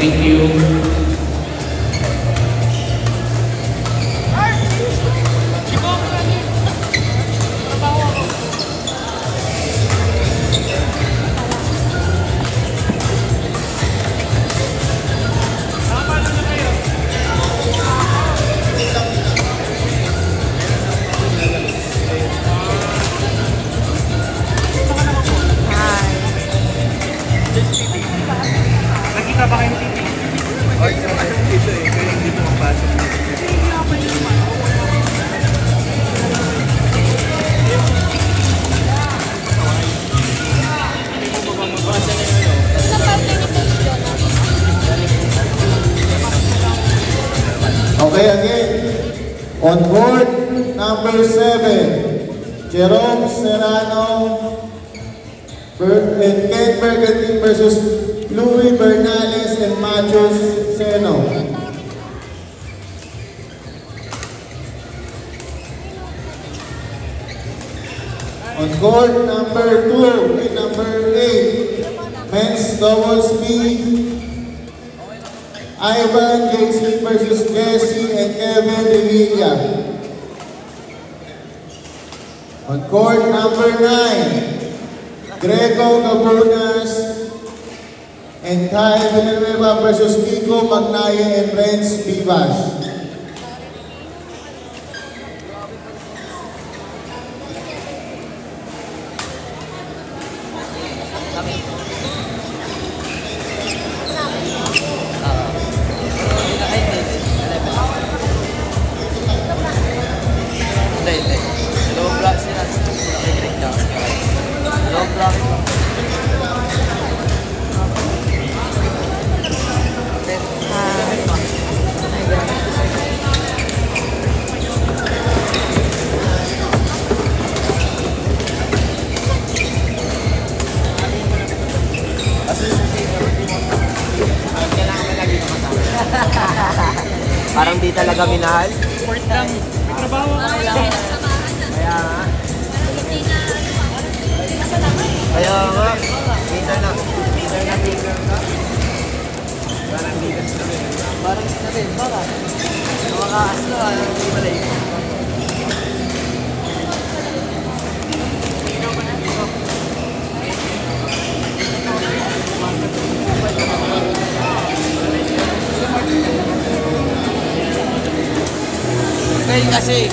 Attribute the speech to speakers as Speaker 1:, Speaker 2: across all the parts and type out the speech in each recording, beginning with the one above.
Speaker 1: Thank you.
Speaker 2: Nakita ba kayo ng TV? Oy, dito eh. Kaya hindi ito magpasok.
Speaker 3: Okay, again. On board, number 7, Jerome Serrano and Ken Bergantin versus Louis Bernales and Machos Seno. On court, number 2 and number 8, men's doubles B, Ivan JC versus Jesse and Kevin Revilla. On court, number 9, Greco Gabunas and Ty Villanueva versus Kiko Magnaye and Renz Vivas.
Speaker 4: Parang di talaga minahal.
Speaker 2: Sport lang. May trabaho ka lang.
Speaker 4: Kaya nga. Kaya nga. Minsan na. Parang bigas na rin. Parang bigas na rin. Baka. Nakakaas na. Hindi malay. Ngayon kasi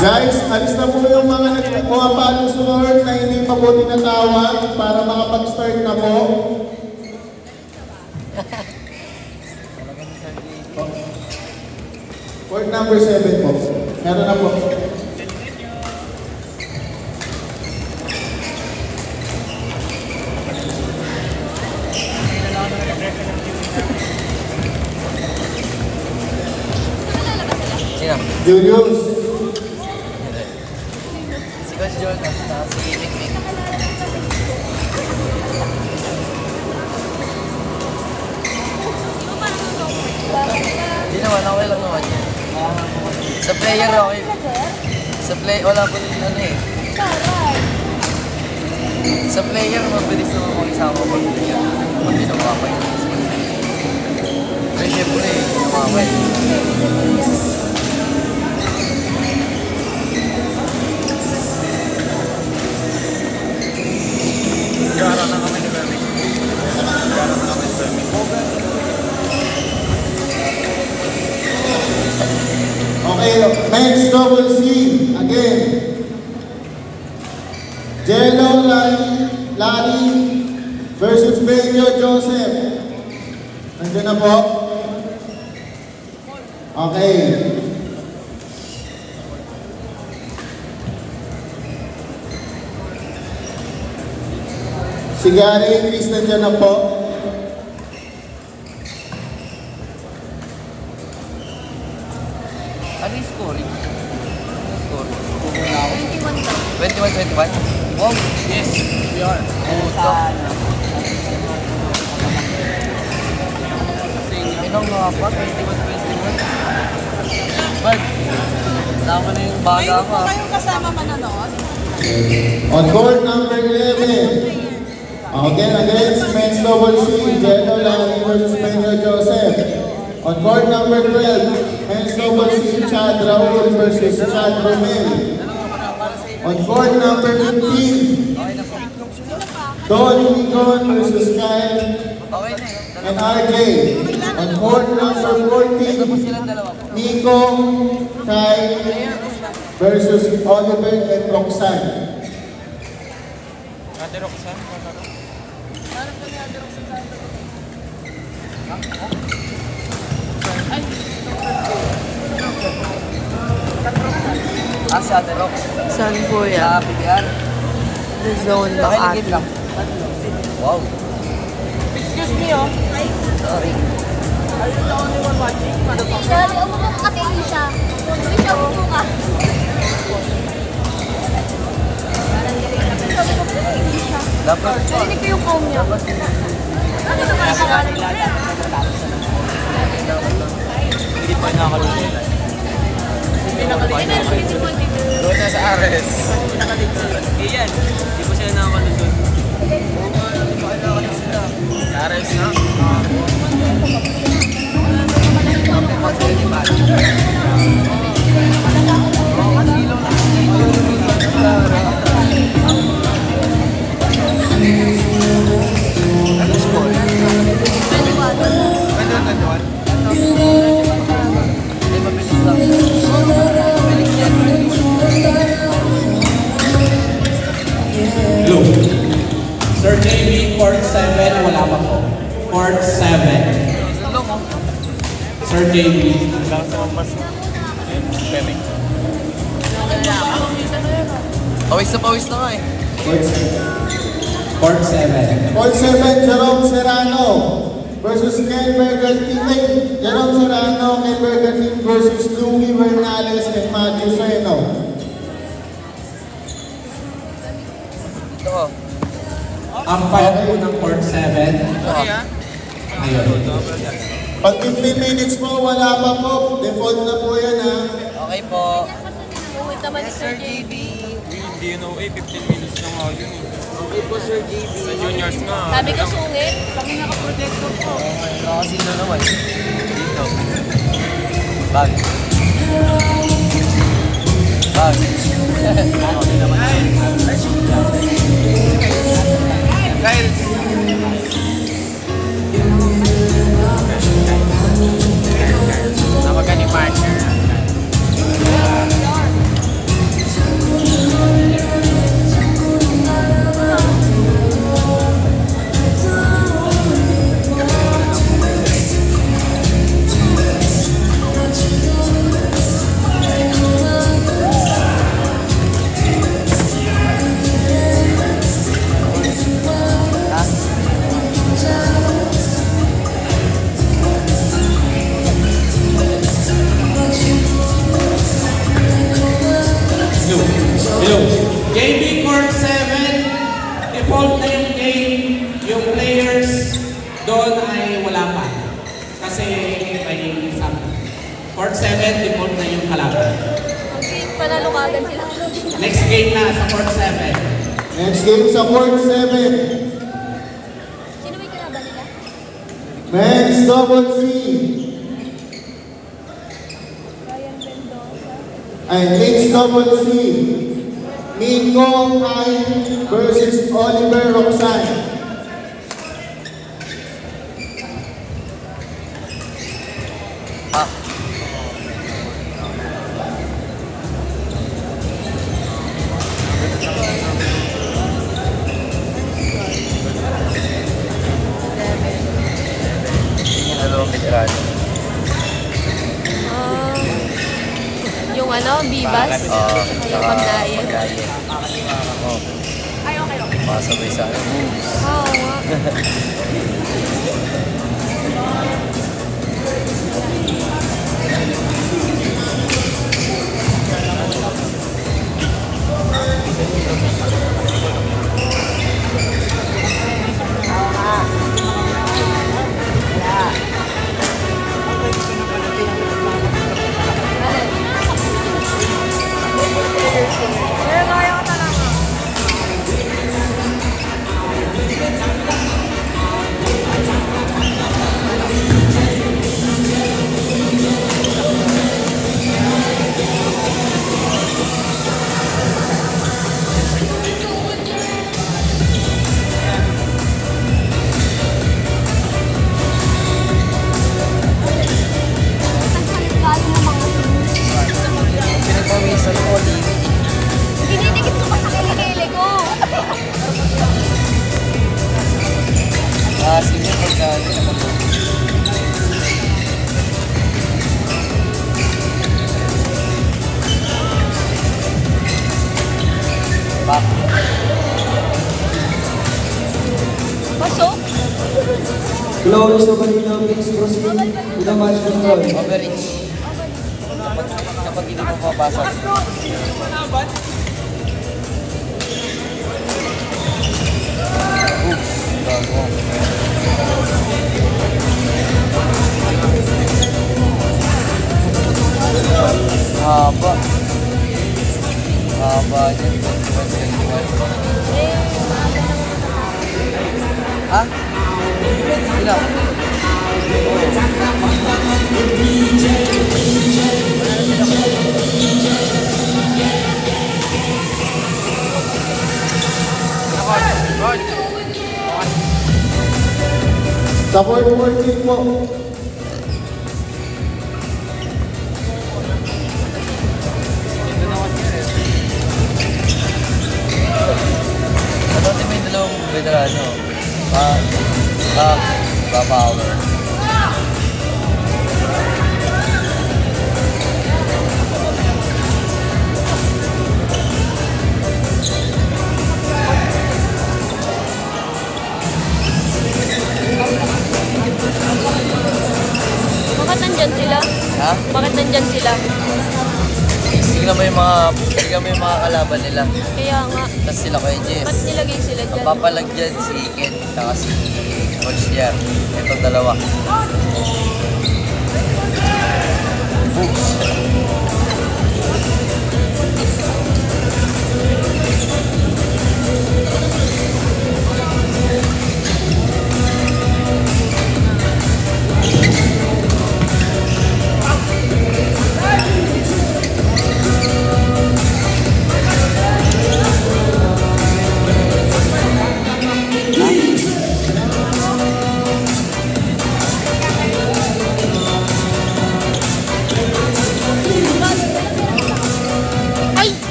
Speaker 3: Guys, alis na po yung mga pumapalo sunod na hindi pa po tinatawag para makapag-start na po. Court number 7 po. Meron na po. Julius.
Speaker 4: Coach Jordan, si Mikmik. Hindi naman, okay lang naman yan. Sa player okay. Sa play, wala po din ano eh. Sa player, mabilis naman kung isama ko. Pag di namamay. Pero syempre, namamay.
Speaker 2: Gara na kami ni Bernie. Gara na kami ni Bernie.
Speaker 3: Okay, men's double C again. Jello Larry versus Benjo Joseph. Nandiyan na po. Okay. Si Gary Chris nandiyan na po.
Speaker 4: 21? Wow!
Speaker 2: Yes, we are.
Speaker 4: Puto. Inong nga pa, 21. Bag, tama na yung baga ko.
Speaker 1: Kayong kasama manonood?
Speaker 3: On court number 11. Again, against men's double C, Jello Lani versus Manuel Joseph. On court number 12, men's double C, Chad Raul versus Chad Romel. On court number 15, Don Nicon versus Kyle
Speaker 4: Okay na
Speaker 3: and RJ. On court number 14,
Speaker 4: silang dalawa po.
Speaker 3: Nico, Kyle versus Oliver and Roxanne.
Speaker 2: Ate Roxanne,
Speaker 4: Si Ate Rox.
Speaker 1: Saan po
Speaker 4: Sa PBR.
Speaker 1: The zone ng
Speaker 4: Nakiligid
Speaker 1: atin.
Speaker 4: lang. Wow.
Speaker 1: Excuse me, oh.
Speaker 4: Sorry.
Speaker 1: Are you the only one watching?
Speaker 5: Sorry, umupo ka kay Isha. Isha, umupo ka.
Speaker 4: Dapat.
Speaker 5: Narinig ko yung comb niya. Ano naman sa kanan niya?
Speaker 2: hindi pa nakalusin. Doon na sa Ares. Iyan, hindi pa sila nakakalusot. Sa Ares na?
Speaker 6: Blue. Sir JB, Court 7, wala pa po. Court 7. Sir JB.
Speaker 4: Pawis na nga eh.
Speaker 3: Court 7.
Speaker 6: Court 7.
Speaker 3: Court 7, Jerome Serrano versus Ken Bergantine. Jerome Serrano, Ken Bergantine versus Louie Bernales and Matthew Seno.
Speaker 4: Ito ko.
Speaker 6: Ang file po ng Court 7. Ayun.
Speaker 3: Pag 15 minutes po, wala pa po. Default na po yan ha.
Speaker 4: Okay po.
Speaker 5: Uwit naman ni Sir JB.
Speaker 2: Hindi yun okay, 15 minutes na nga yun.
Speaker 4: Okay po, Sir JB.
Speaker 2: Sa juniors nga.
Speaker 5: Sabi ko sungit. Kami nakaprotector po.
Speaker 4: Okay, nakasino naman. Dito. Bag. Bag. Okay naman.
Speaker 2: Guys! Nawagan ni partner.
Speaker 6: Blue. JB Court 7. Default na yung game. Yung players doon ay wala pa. Kasi may isang. Court 7, default na yung kalaban.
Speaker 5: Okay, panalo ka agad sila.
Speaker 6: Next game na sa Court 7.
Speaker 3: Next game sa Court 7.
Speaker 5: Sino may kalaban nila?
Speaker 3: Men's double C.
Speaker 5: Ryan Mendoza.
Speaker 3: Ay, men's double C. Nico Kyle versus Oliver Roxanne.
Speaker 4: Ah. Hello, veterano.
Speaker 5: Yung ano, Bibas. Yung pagdayan.
Speaker 4: Oh.
Speaker 5: Ay, okay.
Speaker 4: Masabay sa akin.
Speaker 5: Oo nga.
Speaker 4: Maasim yun pagka nakatabog. Pak.
Speaker 5: Pasok.
Speaker 7: Close to Manila, please proceed to the match control.
Speaker 4: Overreach. Kapag hindi mo papasok. Oops. Bago. Haba. Haba dyan. 21. Ha? Ilang?
Speaker 3: Sa 4-4 po.
Speaker 4: Dati may dalawang veterano. Power.
Speaker 5: Bakit nandyan sila?
Speaker 4: Ha?
Speaker 5: Bakit nandyan sila?
Speaker 4: Tingnan mo yung mga kalaban nila.
Speaker 5: Kaya nga,
Speaker 4: Tapos sila kay
Speaker 5: ba't
Speaker 4: Jess.
Speaker 5: nilagay sila dyan?
Speaker 4: Papalagyan si Ken, saka si Coach Yer. Itong dalawa. Oops.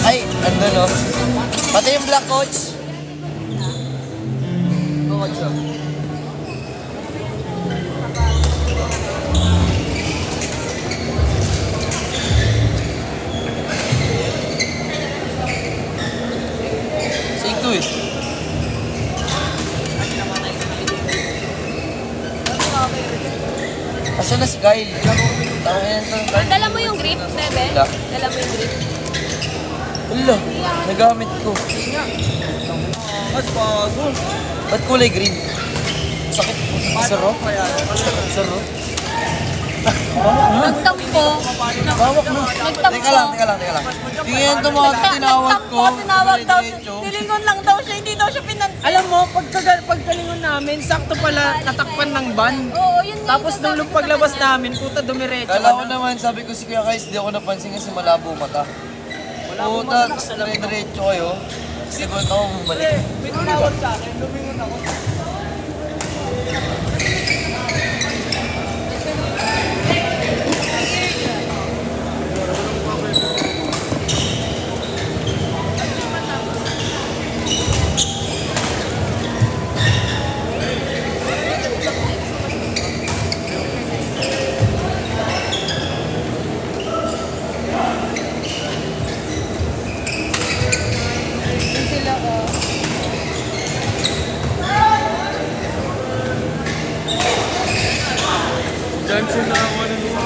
Speaker 4: Ay, ano no? Pati yung black coach. Coach. Say to it. Asan na si Kyle?
Speaker 5: Dala mo yung grip, Bebe?
Speaker 4: Wala.
Speaker 5: Dala mo yung grip.
Speaker 4: Wala, nagamit ko.
Speaker 2: Mas bago.
Speaker 4: Ba't kulay green? Sakit. Saro? Saro?
Speaker 5: Nagtampo.
Speaker 4: Bawak mo.
Speaker 5: Nagtampo.
Speaker 4: Teka lang. Tingnan ito mga tinawag ko.
Speaker 5: Tinawag daw.
Speaker 4: Diretso.
Speaker 5: Nilingon lang daw siya, hindi daw siya pinansin.
Speaker 1: Alam mo, pagkalingon namin, sakto pala natakpan ng van.
Speaker 5: Oo, yun nga.
Speaker 1: Tapos nung paglabas namin, puta dumiretso
Speaker 4: Kala ko
Speaker 1: ka na.
Speaker 4: naman, sabi ko si Kuya Kais, di ako napansin kasi malabo mata. Puta, diretso kayo. Siguro ako bumalik.
Speaker 1: May tumawag sa akin, lumingon ako.
Speaker 2: Johnson na ako na dito.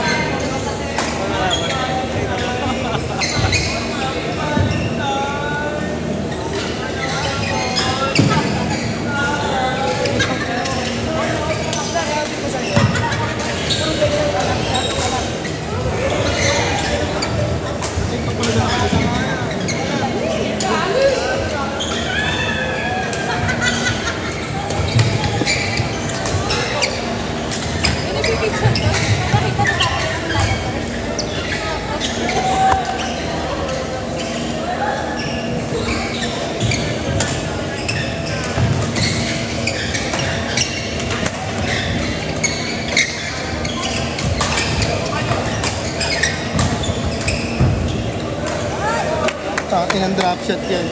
Speaker 3: Sa akin ang drop shot yan.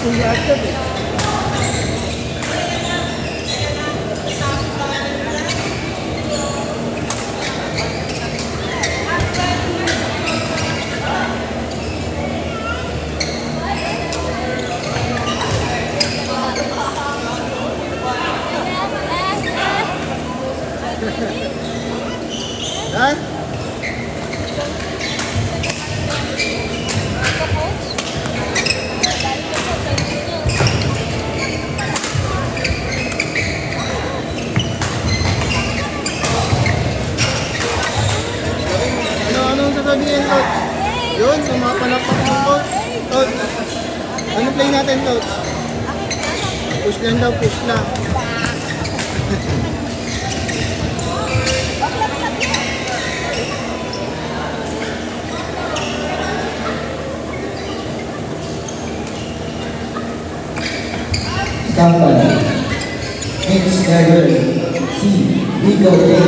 Speaker 1: Kuya Atad eh.
Speaker 3: Yan. Anong sasabihin, Coach? Yun, sa mga palapak mo, Coach. Coach, ano play natin, Coach? Push lang daw, push lang.
Speaker 7: Company. Next level. C. Legal Day.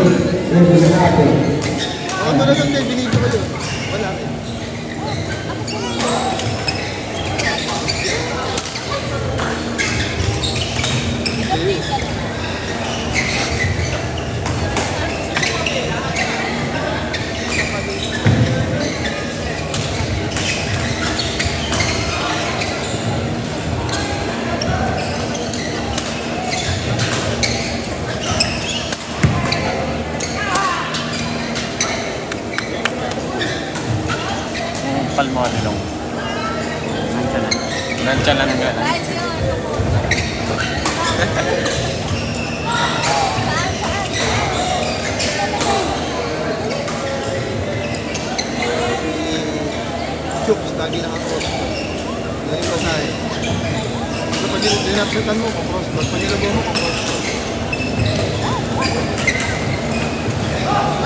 Speaker 7: Representative.
Speaker 3: Ano na lang din, binigyo ko yun. Wala rin.
Speaker 2: Palmo nilong. Nantsalan nga lang.
Speaker 3: Chooks, lagi naka-cross. Ganun pa sa'yo. So, pag dinapsutan mo, cross. Pag nilagaw mo, cross.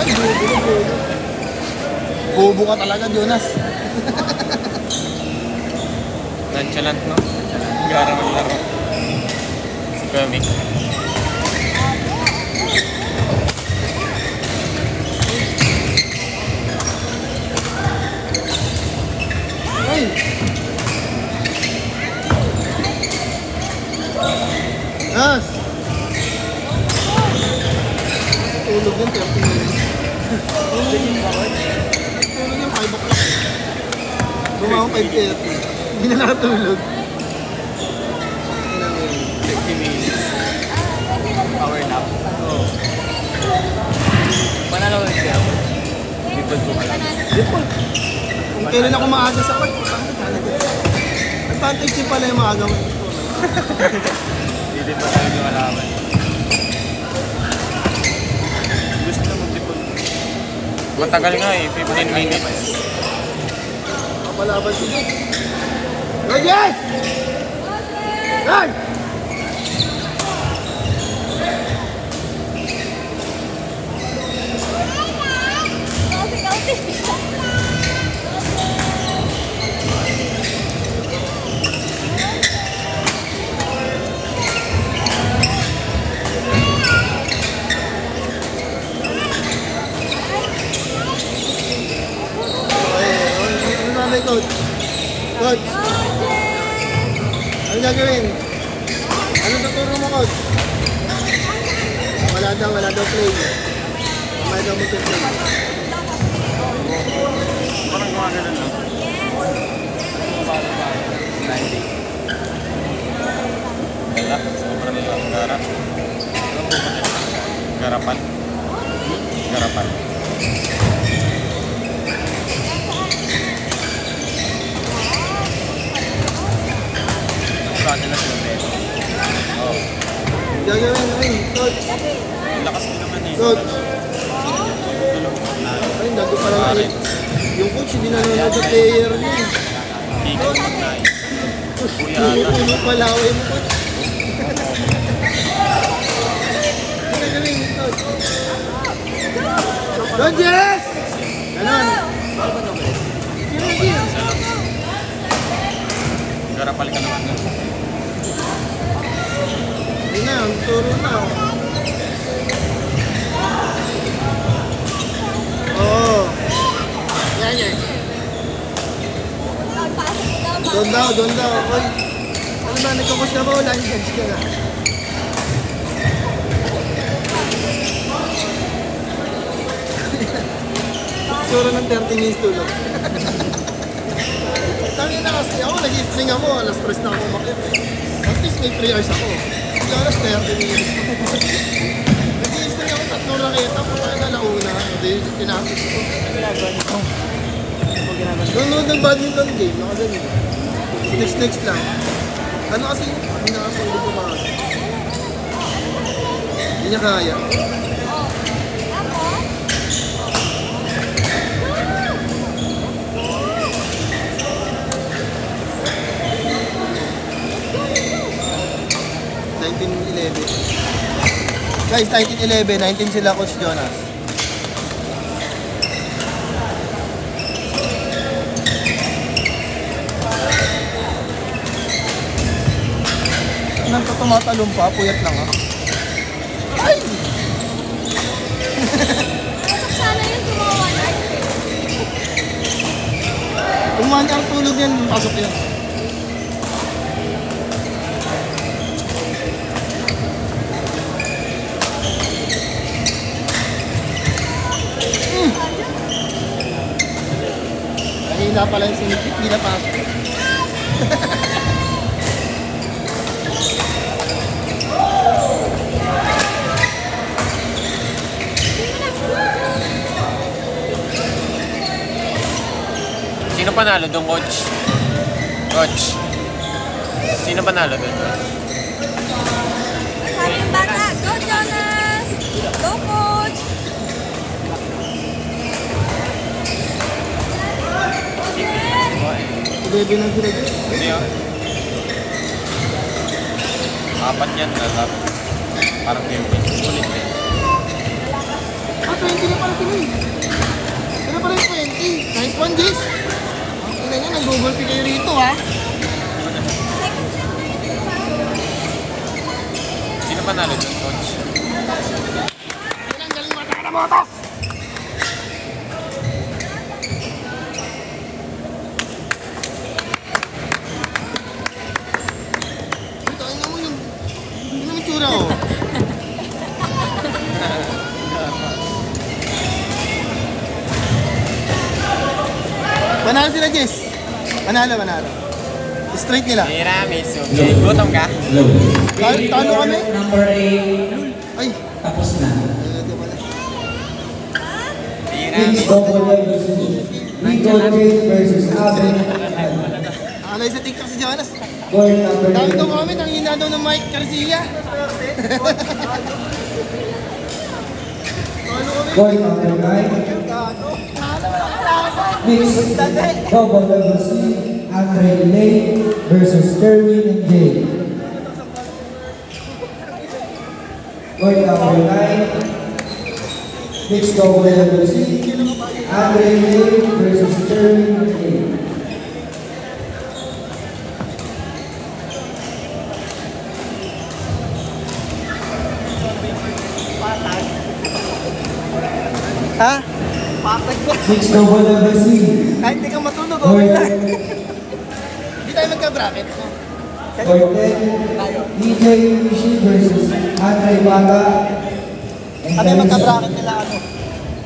Speaker 3: Ay, bubo. Bubo ka talaga, Jonas.
Speaker 2: Nantsalan, no? Gara ng laro. Si Kami.
Speaker 3: Ay! Nas! Tulog yun, 30 minutes. Tulog yung 5 o'clock. Bumawang 5:30. Hindi na nakatulog.
Speaker 2: 50 minutes. Power nap. Oo. Panalo ulit kaya ako. Lipod ko ka lang.
Speaker 3: Lipod. Kung kailan ako maaga sa court, advantage pala yung maaga mo.
Speaker 2: Hindi pa tayo yung alaman. Gusto na maglipod. Matagal nga eh, 15 minutes.
Speaker 3: Kapalaban siya. Rogers! Run! Coach. Coach. Ano gagawin? Ano tuturo mo, Coach? Wala daw play. Mamaya daw mag-play.
Speaker 2: Parang gumagano lang. Wala, sobra nila ang garap. Garapan. Garapan. Nila sila pero. Oo.
Speaker 3: Gagawin, ay, Coach.
Speaker 2: Lakas din naman eh.
Speaker 3: Coach. Ay, dago pala na yung coach, hindi na nanonood sa player niya.
Speaker 2: Ikaw na eh. Kuya ata.
Speaker 3: Puno palaway mo, Coach. Gagawin, Coach. Rogers! Ganon.
Speaker 2: Garapal ka naman na.
Speaker 3: Hindi na, turo na. Oo. Yan. Doon daw. Oy.
Speaker 1: na nagkakos na ko, line judge ka na. Sura ng 30 minutes tulog. Tangin na kasi ako, nag-evening ako, alas 3 na ako umakit eh. At least may 3 hours ako. Hindi alas 30 minutes. Nag-evening ako, 3 raketa, puta na launa. Hindi, tinapos ko. Nanonood ng badminton game, nakagaling. Next lang. Ano kasi, hindi na kasi ulit ko hindi niya kaya. Guys, 1911, 19 sila, Coach Jonas. Nang tumatalong pa, puyat lang ha. Ay!
Speaker 5: Sana yung tumawa na.
Speaker 1: Umani ang tulog yan, pasok yan. Hina pala yung sinipit, hindi na pasok.
Speaker 2: Sino panalo doon, Coach? Coach? Sino panalo doon, Coach?
Speaker 5: Sabi yung bata, go Jonas! Go Coach!
Speaker 1: Bebe lang sila dyan.
Speaker 2: Hindi oh. Apat yan, nalap. Parang 20. Sulit eh.
Speaker 1: Ah, 20 na pala sila eh. Ano pala yung 20? Nice one, Jace. Ang ina nyo, nag-google pay kayo rito ha.
Speaker 2: Sino panalo doon, Coach?
Speaker 1: Yan ang galing mata na botas! Oh. Panalo sila, Jess. Panalo. Straight nila.
Speaker 2: Tiramisu. Okay, gutom ka?
Speaker 1: Talo kami?
Speaker 6: Number 8.
Speaker 1: Ay.
Speaker 6: Tapos na.
Speaker 7: Mixed
Speaker 2: Tiramisu.
Speaker 7: double level C. Rico Jade versus Abel.
Speaker 1: Alay sa TikTok si Jonas.
Speaker 7: Court number
Speaker 1: Dami
Speaker 7: 8.
Speaker 1: daw kami, nangina daw ng Mike Garcia.
Speaker 7: Court number 9. Mixed double level C. Andre Lane versus Kerwin and Jay. Court number 9. Mixed double level C. Andre Lane versus Kerwin and Jay.
Speaker 1: Ha? Patag ba?
Speaker 7: Mixed double level C.
Speaker 1: Kahit hindi ka matulog, okay lang. Hindi tayo magka-bracket.
Speaker 7: Court 10. DJ Nishi versus Andre Baga. And
Speaker 1: Kami
Speaker 7: Teresa.
Speaker 1: magka-bracket nila ano?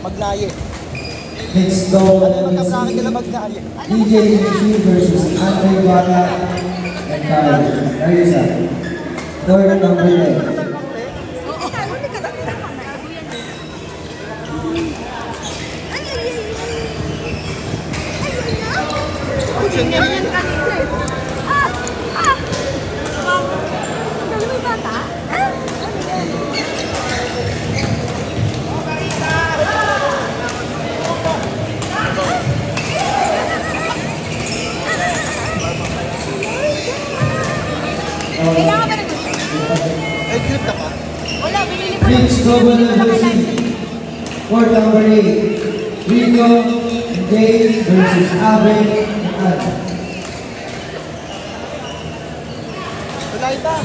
Speaker 1: Magnaye.
Speaker 7: Mixed double
Speaker 1: Kami
Speaker 7: level C.
Speaker 1: magka-bracket nila magnaye.
Speaker 7: DJ Nishi versus Andre Baga. And Teresa. Court number 10.
Speaker 1: Diyan nga rin. Ay, cute na ka.
Speaker 5: Wala, binili ko.
Speaker 7: Mixed double level C. Court number 8. Rico and Jay versus Abel and Ad.
Speaker 1: Wala ita.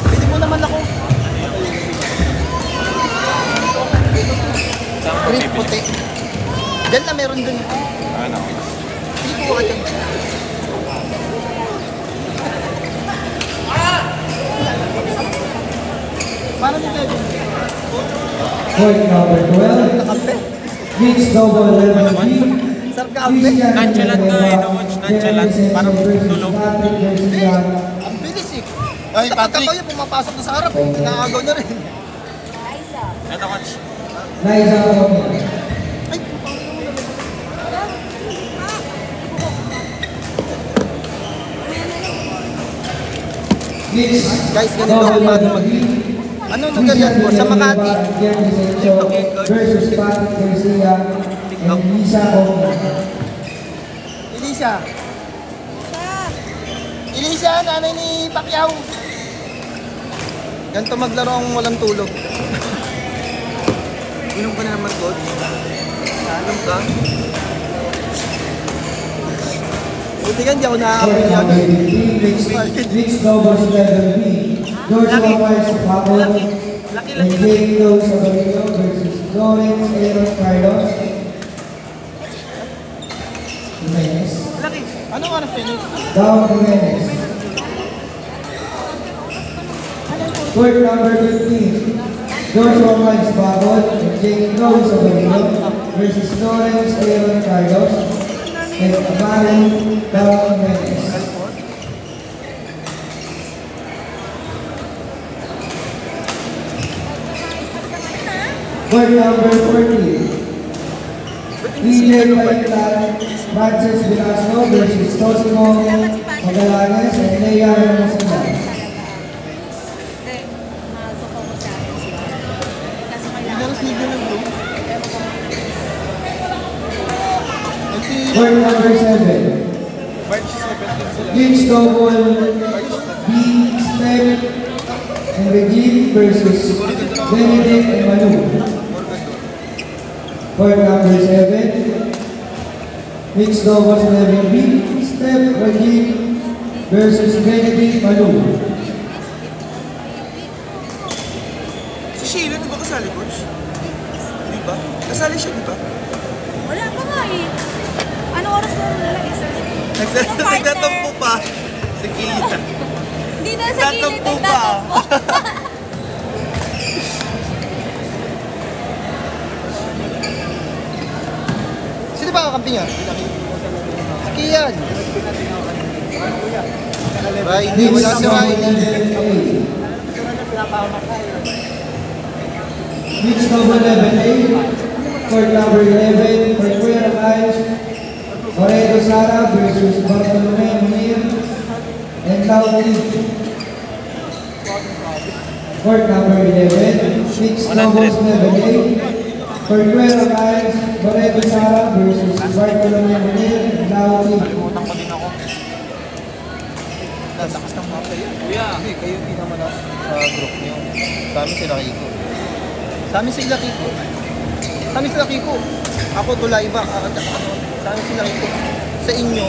Speaker 1: Pwede mo naman ako. Green puti. Diyan na meron dun.
Speaker 2: Ano?
Speaker 1: Hindi ko ka dyan.
Speaker 7: Court number 12, mixed double level B.
Speaker 2: Nonchalant to eh, no? Nonchalant. Parang tulog.
Speaker 1: Ang bilis eh. Ay, Patrick. Yung pumapasok na sa harap eh. Nakagaw niya rin.
Speaker 2: Ito, coach.
Speaker 7: Liza Ocampo.
Speaker 1: Ay,
Speaker 7: Mixed
Speaker 1: guys, ganito
Speaker 7: double
Speaker 1: ang
Speaker 7: level B.
Speaker 1: ano nung ganyan mo sa Makati?
Speaker 7: Versus Patrick Garcia and Lisa Ocampo.
Speaker 1: Elisa. Elisa, nanay ni Pacquiao. Ganito maglaro ang walang tulog. Inom ka na naman, coach. Inom ka. Buti ka, hindi ako nakakapagyan.
Speaker 7: Mixed doubles level B. Joshua Myers of Pablo and Jake Lowe Sabarino versus Lawrence Aaron Carlos. Jimenez.
Speaker 1: Ano nga na-finish?
Speaker 7: Down Jimenez. Court number 15. Joshua Myers Babot and Jake Lowe Sabarino versus Lawrence Aaron Carlos and Amari Down Jimenez. Court number 40. DJ Palitan, Francis Velasco versus Tosimo Magalanes and Lea Hermosilla. Court number 7. Mixed double B Step and Regine versus Benedict and Manu. Court number 7. Mixed doubles level B Step Regine versus Benedict Manu.
Speaker 1: Si Sheila, di ba kasali, coach? Di ba? Kasali siya, di ba?
Speaker 5: Wala pa nga eh. Ano oras na nalagay sa
Speaker 1: Nagtatampo pa. Si Kita.
Speaker 5: Hindi na sa gilid,
Speaker 1: Nagtatampo pa.
Speaker 5: nagtatampo.
Speaker 1: Sino ba kakampi niya? Si Kian. Ay, hindi. Wala si Riley.
Speaker 7: Mixed double level A. Court number 11. For Kuya Reyes, Oredo Sara versus Bartolome Munir and Lauti. Court number 11. Mixed doubles level A. For Kuya Reyes, Oredo Sara versus Bartolome Munir and Lauti.
Speaker 2: Utang ko din ako.
Speaker 1: Lakas ng mapa yan.
Speaker 2: Kuya.
Speaker 1: Hindi, kayo pinamalas sa group niyo. Sa amin sila Kiko. Sa amin sila Kiko. Sa amin sila Kiko. Ako tulay ba? Sa amin sila Kiko. Sa inyo,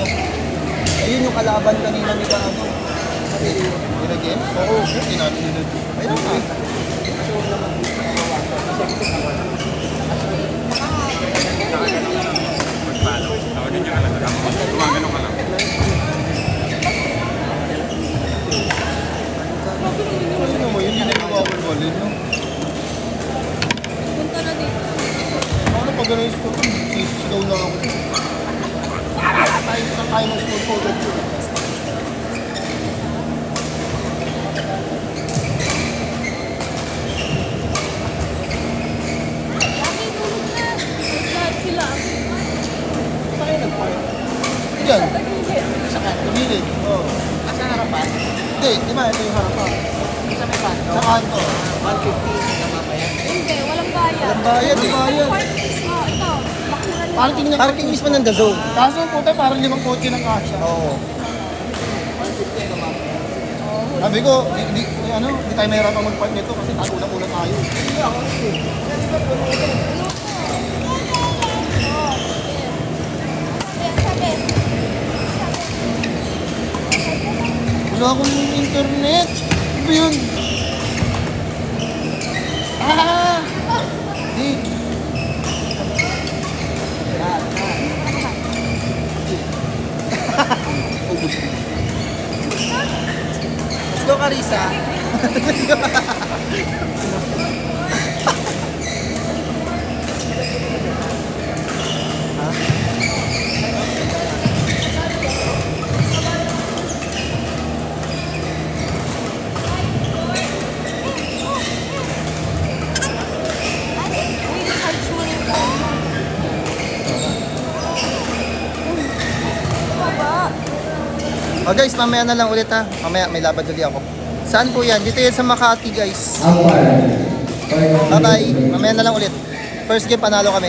Speaker 1: ayun yung kalaban kanina ni Kaano. Ginagin? Oo, hindi namin nilod. Ayun nga. Ano mo, yun yung nawawalwalin, no?
Speaker 5: Punta na dito.
Speaker 1: Ano pag gano'n yung school, sisigaw na ako. Tayo ng school photo ko.
Speaker 5: Lagi tulog na. Lahat sila.
Speaker 1: Tayo nag-park. Yan,
Speaker 5: Tagilid.
Speaker 1: sa gilid. Oo.
Speaker 2: Asa harapan?
Speaker 1: Hindi, di ba? Ito yung harapan.
Speaker 2: Sa may kanto.
Speaker 1: Sa kanto.
Speaker 2: 150 na mamaya.
Speaker 5: Hindi, walang bayad.
Speaker 1: Walang bayad eh.
Speaker 5: Ito, bakuran lang.
Speaker 1: Parking mismo ng The Zone. Kaso puta, parang 5 kotse ng kasya. Oo. Sabi ko, di tayo mahirap ang mag-park nito kasi tagulang-ulang tayo. Wala akong internet. Ano ba yun? Di. Let's go, Carissa. Let's go. Oh guys, mamaya na lang ulit ha. Mamaya may laban ulit ako. Saan po yan? Dito yan sa Makati guys.
Speaker 7: Umpire.
Speaker 1: Bye bye. Mamaya na lang ulit. First game panalo kami.